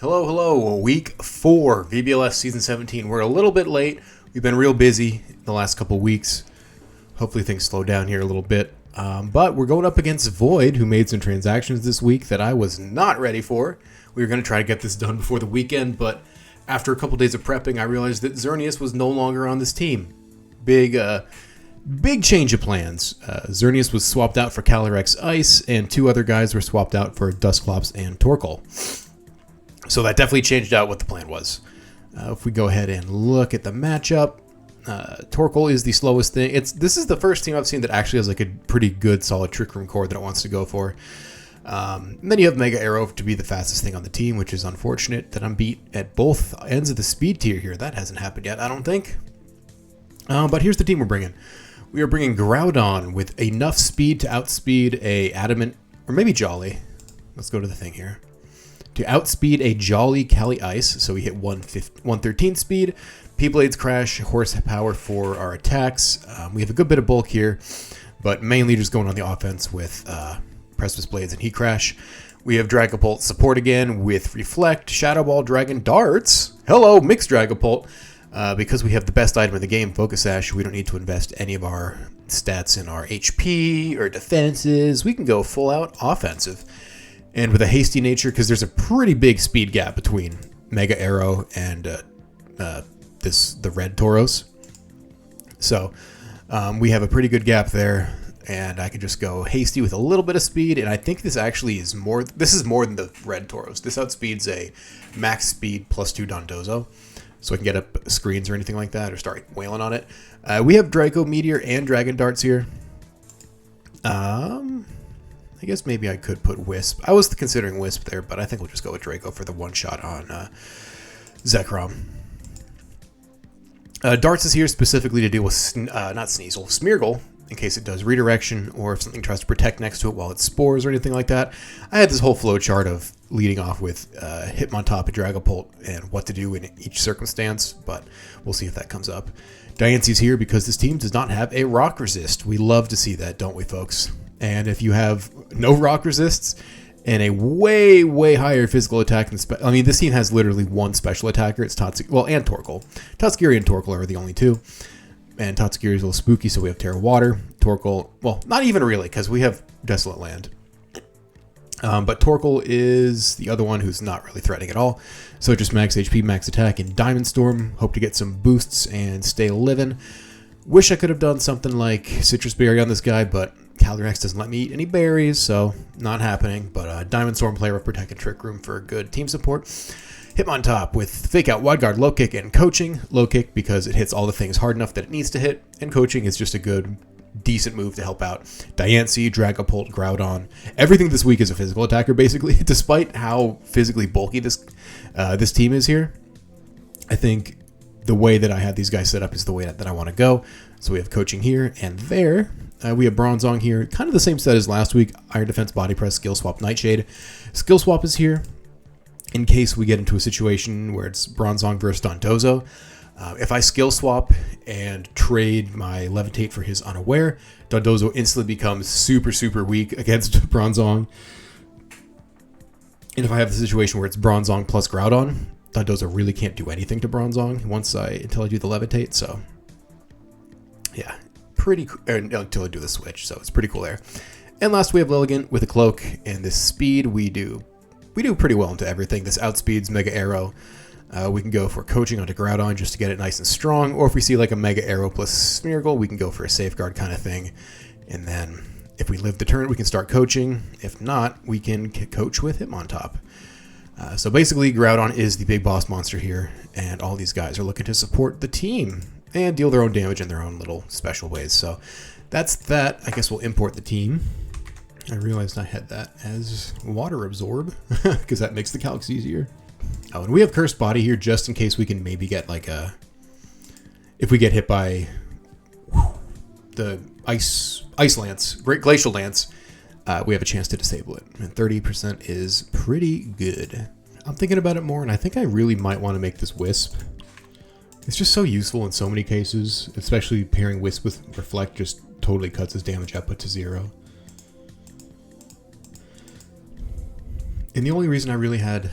Hello, hello. Week 4, VBLS Season 17. We're a little bit late. We've been real busy the last couple weeks. Hopefully things slow down here a little bit. But we're going up against Void, who made some transactions this week that I was not ready for. We were going to try to get this done before the weekend, but after a couple days of prepping, I realized that Xerneas was no longer on this team. Big change of plans. Xerneas was swapped out for Calyrex Ice, and 2 other guys were swapped out for Dusclops and Torkoal. So that definitely changed out what the plan was. If we go ahead and look at the matchup, Torkoal is the slowest thing. This is the first team I've seen that actually has like a pretty good solid Trick Room core that it wants to go for. And then you have Mega Arrow to be the fastest thing on the team, which is unfortunate that I'm beat at both ends of the speed tier here. That hasn't happened yet, I don't think. But here's the team we're bringing. We are bringing Groudon with enough speed to outspeed a Adamant, or maybe Jolly. Let's go to the thing here. To outspeed a Jolly Cali Ice, so we hit 113 speed. P-Blades Crash, Horsepower for our attacks. We have a good bit of bulk here, but mainly just going on the offense with Precipice Blades and Heat Crash. We have Dragapult support again with Reflect, Shadow Ball, Dragon Darts. Hello, Mixed Dragapult. Because we have the best item in the game, Focus Sash, we don't need to invest any of our stats in our HP or defenses. We can go full out offensive. And with a hasty nature, because there's a pretty big speed gap between Mega Arrow and the Red Tauros. So we have a pretty good gap there, and I can just go hasty with a little bit of speed, and I think this actually is more, this is more than the Red Tauros. This outspeeds a max speed +2 Dondozo, so I can get up screens or anything like that, or start wailing on it. We have Draco Meteor and Dragon Darts here. I guess maybe I could put Wisp. I was considering Wisp there, but I think we'll just go with Draco for the one-shot on Zekrom. Darts is here specifically to deal with, not Sneasel, Smeargle, in case it does redirection, or if something tries to protect next to it while it spores or anything like that. I had this whole flow chart of leading off with Hitmontop and Dragapult and what to do in each circumstance, but we'll see if that comes up. Diance's here because this team does not have a rock resist. We love to see that, don't we, folks? And if you have no rock resists and a way, way higher physical attack than I mean, this team has literally one special attacker. It's Tatsugiri, and Torkoal. Tatsugiri and Torkoal are the only two. And Tatsugiri is a little spooky, so we have Terra Water. Torkoal, well, not even really, because we have Desolate Land. But Torkoal is the other one who's not really threatening at all. So just max HP, max attack, and Diamond Storm. Hope to get some boosts and stay living. Wish I could have done something like Citrus Berry on this guy, but Calyrex doesn't let me eat any berries, so not happening. But Diamond Storm player with Protect and Trick Room for good team support. Hitmontop with Fake Out, Wide Guard, Low Kick, and Coaching. Low Kick because it hits all the things hard enough that it needs to hit, and Coaching is just a good, decent move to help out. Diancie, Dragapult, Groudon. Everything this week is a physical attacker, basically, despite how physically bulky this team is here. I think the way that I have these guys set up is the way that I want to go. So we have Coaching here and there. We have Bronzong here, kind of the same set as last week. Iron Defense, Body Press, Skill Swap, Nightshade. Skill Swap is here in case we get into a situation where it's Bronzong versus Dondozo. If I Skill Swap and trade my Levitate for his Unaware, Dondozo instantly becomes super, super weak against Bronzong. And if I have the situation where it's Bronzong plus Groudon, Dondozo really can't do anything to Bronzong until I do the Levitate, so yeah. Until I do the switch, so it's pretty cool there. And last we have Lilligant with a Cloak, and this speed we do pretty well into everything. This outspeeds Mega Arrow. We can go for Coaching onto Groudon just to get it nice and strong, or if we see like a Mega Arrow plus Smeargle, we can go for a Safeguard kind of thing. And then if we live the turn, we can start Coaching. If not, we can coach with Hitmontop. So basically, Groudon is the big boss monster here, and all these guys are looking to support the team and deal their own damage in their own little special ways. So that's that. I guess we'll import the team. I realized I had that as Water Absorb, because that makes the calcs easier. Oh, and we have Cursed Body here just in case we can maybe get like if we get hit by the Ice Lance, Great Glacial Lance, we have a chance to disable it. And 30% is pretty good. I'm thinking about it more, and I think I really might want to make this Wisp. It's just so useful in so many cases, especially pairing Wisp with Reflect just totally cuts his damage output to 0. And the only reason I really had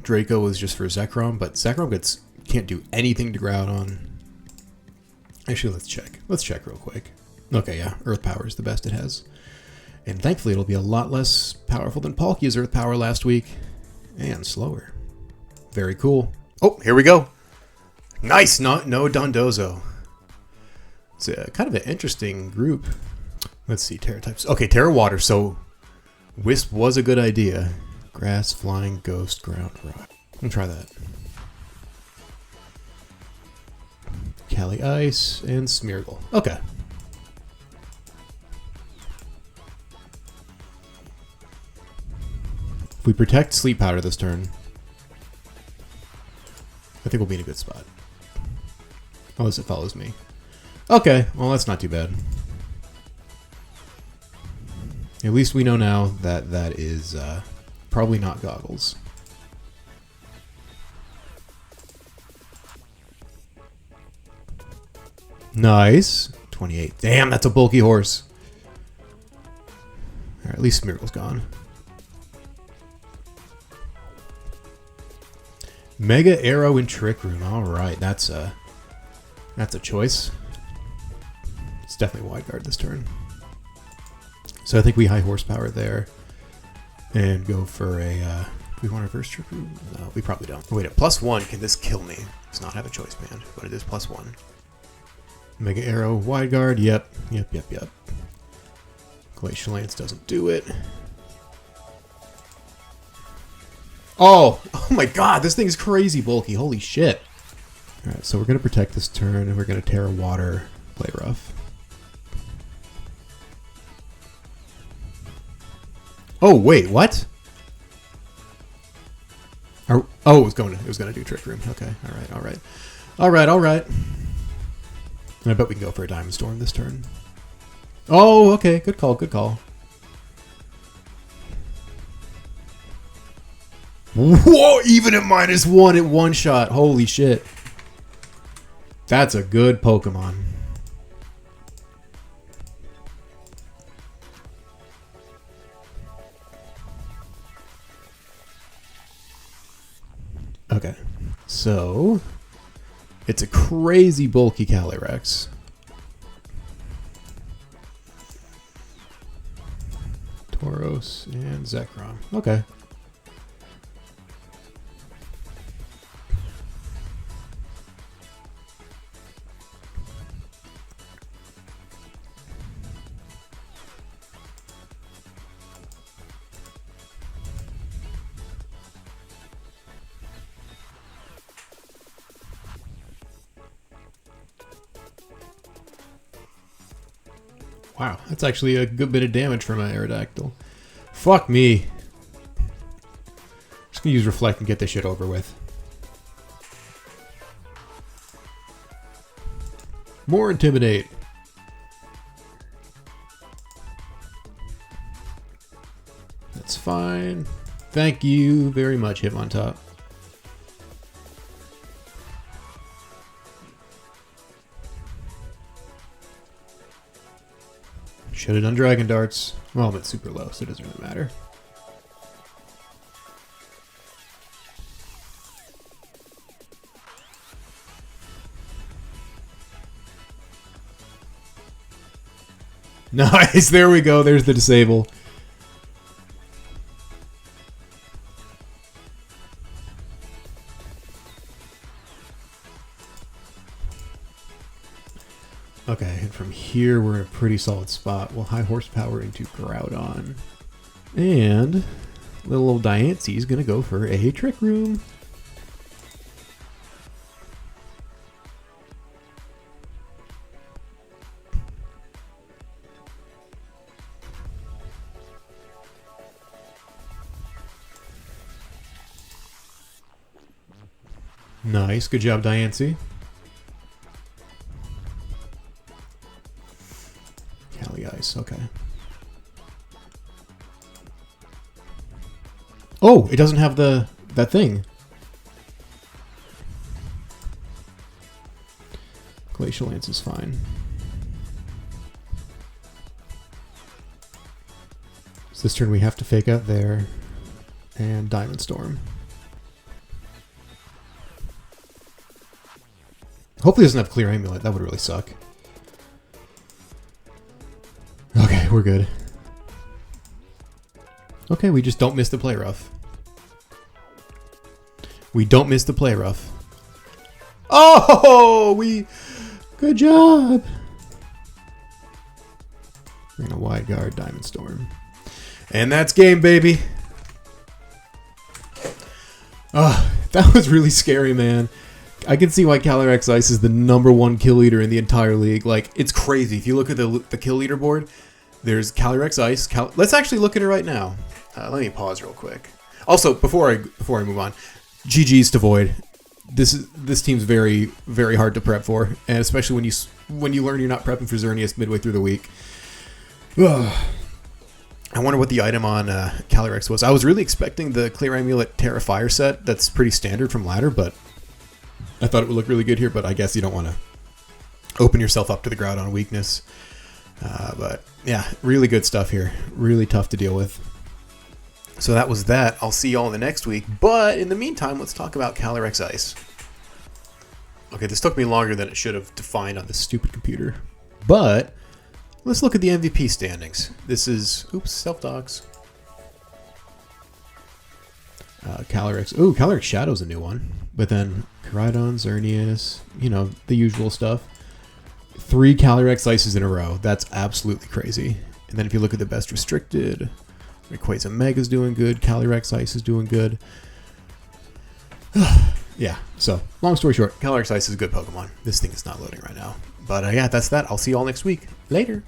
Draco was just for Zekrom, but Zekrom can't do anything to Groudon. Actually, let's check. Let's check real quick. Okay, yeah, Earth Power is the best it has. And thankfully, it'll be a lot less powerful than Palkia's Earth Power last week. And slower. Very cool. Oh, here we go. Nice! No Dondozo. It's kind of an interesting group. Let's see, Terra types. Okay, Terra Water, so Wisp was a good idea. Grass, Flying, Ghost, Ground, Rock. Let me try that. Cali Ice, and Smeargle. Okay. If we protect Sleep Powder this turn, I think we'll be in a good spot. Unless it follows me. Okay, well that's not too bad. At least we know now that that is probably not Goggles. Nice. 28. Damn, that's a bulky horse. Alright, at least Smeargle's gone. Mega Arrow and Trick Room. Alright, that's a choice. It's definitely Wide Guard this turn. So I think we high horsepower there and go for a... do we want a reverse Trick Room? No, we probably don't. Wait, at +1, can this kill me? Does not have a choice, man. But it is +1. Mega Arrow, Wide Guard, yep. Glacial Lance doesn't do it. Oh my god, this thing is crazy bulky, holy shit. Alright, so we're going to protect this turn, and we're going to Terra Water, play rough. Oh, wait, what? Oh, it was going to do Trick Room. Okay, alright. I bet we can go for a Diamond Storm this turn. Oh, okay. Good call. Whoa! Even at -1, it one-shot. Holy shit. That's a good Pokemon. Okay. So... it's a crazy bulky Calyrex. Tauros and Zekrom. Okay. Wow, that's actually a good bit of damage from my Aerodactyl. Fuck me. Just gonna use Reflect and get this shit over with. More Intimidate. That's fine. Thank you very much, Hitmontop. Should have done Dragon Darts. Well, I'm at super low, so it doesn't really matter. Nice, there we go. There's the disable. Okay, and from here we're in a pretty solid spot. We'll high horsepower into Groudon. And little old Diancie is going to go for a Trick Room. Nice, good job, Diancie. Cali Ice, okay. Oh, it doesn't have that thing. Glacial Lance is fine. So this turn we have to fake out there and Diamond Storm. Hopefully it doesn't have Clear Amulet. That would really suck. Okay, we're good. Okay, we just don't miss the play rough. We don't miss the play rough. Oh, good job. We're gonna wide guard Diamond Storm. And that's game, baby. Oh, that was really scary, man. I can see why Calyrex Ice is the #1 kill leader in the entire league. Like, it's crazy. If you look at the kill leaderboard, there's Calyrex Ice. Let's actually look at it right now. Let me pause real quick. Also, before I move on, GG's to Void. This team's very, very hard to prep for, and especially when you learn you're not prepping for Xerneas midway through the week. Ugh. I wonder what the item on Calyrex was. I was really expecting the Clear Amulet Terra Fire set. That's pretty standard from ladder, but I thought it would look really good here. But I guess you don't want to open yourself up to the Groudon weakness. But yeah, really good stuff here. Really tough to deal with. So that was that. I'll see y'all in the next week. But in the meantime, let's talk about Calyrex Ice. Okay, this took me longer than it should have to find on this stupid computer. But let's look at the MVP standings. This is, oops, self-docs. Calyrex. Ooh, Calyrex Shadow's a new one. But then Koraidon, Xerneas, you know, the usual stuff. 3 Calyrex Ices in a row. That's absolutely crazy. And then if you look at the best restricted, Rayquaza Mega's doing good. Calyrex Ice is doing good. Yeah, so long story short, Calyrex Ice is a good Pokemon. This thing is not loading right now. But yeah, that's that. I'll see you all next week. Later.